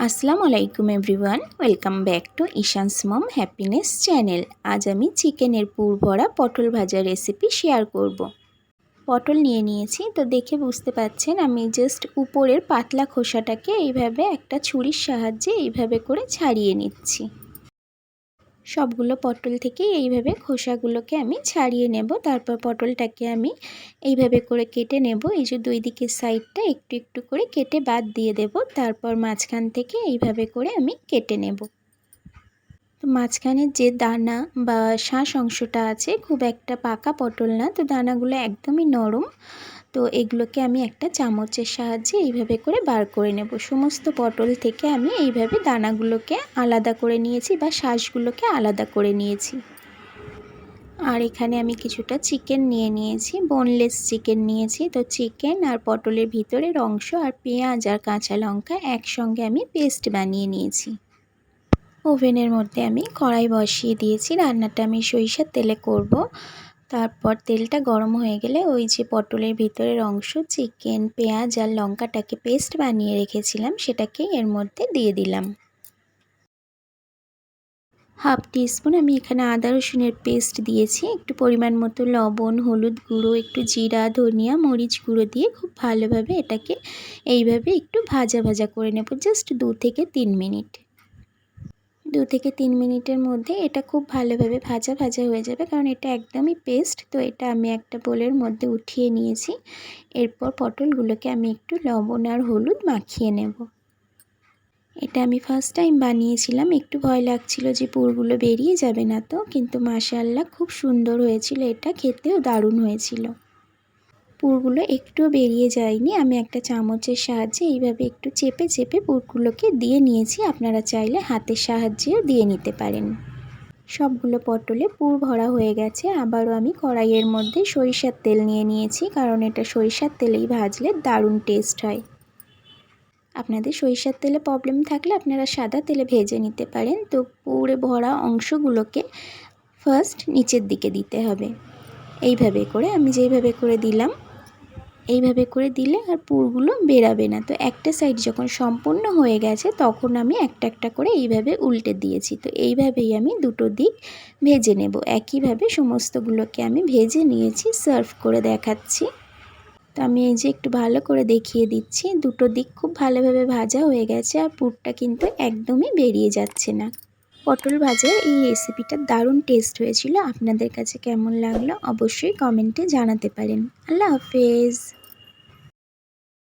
আসসালামু আলাইকুম everyone, welcome back to Ishan's mom happiness channel. আজ আমি চিকেনের পুর ভরা পটল ভাজা রেসিপি শেয়ার করব। পটল নিয়ে নিয়েছি, তো দেখে বুঝতে পাচ্ছেন আমি জাস্ট উপরের পাতলা খোসাটাকে এইভাবে একটা ছুরির সাহায্যে এইভাবে করে ছাড়িয়ে নিচ্ছি। সবগুলো পটল থেকে এইভাবে খোসাগুলোকে আমি ছাড়িয়ে নেব। তারপর পটলটাকে আমি এইভাবে করে কেটে নেব। এই যে দুই দিকের সাইডটা একটু একটু করে কেটে বাদ দিয়ে দেব। তারপর মাঝখান থেকে এইভাবে করে আমি কেটে নেব। তো মাঝখানের যে দানা বা শাঁস অংশটা আছে, খুব একটা পাকা পটল না, তো দানাগুলো একদমই নরম। তো এগুলোকে আমি একটা চামচের সাহায্যে এইভাবে করে বার করে নেব। সমস্ত পটল থেকে আমি এইভাবে দানাগুলোকে আলাদা করে নিয়েছি বা শাঁসগুলোকে আলাদা করে নিয়েছি। আর এখানে আমি কিছুটা চিকেন নিয়ে নিয়েছি, বোনলেস চিকেন নিয়েছি। তো চিকেন আর পটলের ভিতরের অংশ আর পেঁয়াজ আর কাঁচা লঙ্কা একসঙ্গে আমি পেস্ট বানিয়ে নিয়েছি। ওভেনের মধ্যে আমি কড়াই বসিয়ে দিয়েছি। রান্নাটা আমি সরিষার তেলে করব। তারপর তেলটা গরম হয়ে গেলে ওই যে পটলের ভিতরের অংশ, চিকেন, পেঁয়াজ আর লঙ্কাটাকে পেস্ট বানিয়ে রেখেছিলাম, সেটাকে এর মধ্যে দিয়ে দিলাম। হাফ টিস্পুন আমি এখানে আদা রসুনের পেস্ট দিয়েছি। একটু পরিমাণ মতো লবণ, হলুদ গুঁড়ো, একটু জিরা, ধনিয়া, মরিচ গুঁড়ো দিয়ে খুব ভালোভাবে এটাকে এইভাবে একটু ভাজা ভাজা করে নেব, জাস্ট 2 থেকে 3 মিনিট। 2 থেকে 3 মিনিটের মধ্যে এটা খুব ভালোভাবে ভাজা ভাজা হয়ে যাবে, কারণ এটা একদমই পেস্ট। তো এটা আমি একটা বোলের মধ্যে উঠিয়ে নিয়েছি। এরপর পটলগুলোকে আমি একটু লবণ আর হলুদ মাখিয়ে নেব। এটা আমি ফার্স্ট টাইম বানিয়েছিলাম, একটু ভয় লাগছিল যে পুরগুলো বেরিয়ে যাবে না তো, কিন্তু মাশাআল্লাহ খুব সুন্দর হয়েছিল, এটা খেতেও দারুণ হয়েছিল। পুরগুলো একটুও বেরিয়ে যায়নি। আমি একটা চামচের সাহায্যে এইভাবে একটু চেপে চেপে পুরগুলোকে দিয়ে নিয়েছি। আপনারা চাইলে হাতের সাহায্যেও দিয়ে নিতে পারেন। সবগুলো পটলে পুর ভরা হয়ে গেছে। আবারও আমি কড়াইয়ের মধ্যে সরিষার তেল নিয়ে নিয়েছি, কারণ এটা সরিষার তেলেই ভাজলে দারুণ টেস্ট হয়। আপনাদের সরিষার তেলে প্রবলেম থাকলে আপনারা সাদা তেলে ভেজে নিতে পারেন। তো পুরে ভরা অংশগুলোকে ফার্স্ট নিচের দিকে দিতে হবে। এইভাবে করে আমি যেইভাবে করে দিলাম, এইভাবে করে দিলে আর পুরগুলো বেরাবে না। তো একটা সাইড যখন সম্পূর্ণ হয়ে গেছে, তখন আমি একটা একটা করে এইভাবে উল্টে দিয়েছি। তো এইভাবেই আমি দুটো দিক ভেজে নেব। একইভাবে সমস্তগুলোকে আমি ভেজে নিয়েছি, সার্ভ করে দেখাচ্ছি। তো আমি এই যে একটু ভালো করে দেখিয়ে দিচ্ছি, দুটো দিক খুব ভালোভাবে ভাজা হয়ে গেছে আর পুরটা কিন্তু একদমই বেরিয়ে যাচ্ছে না। পটল ভাজার এই রেসিপিটা দারুণ টেস্ট হয়েছিল। আপনাদের কাছে কেমন লাগলো অবশ্যই কমেন্টে জানাতে পারেন। আল্লাহ হাফেজ।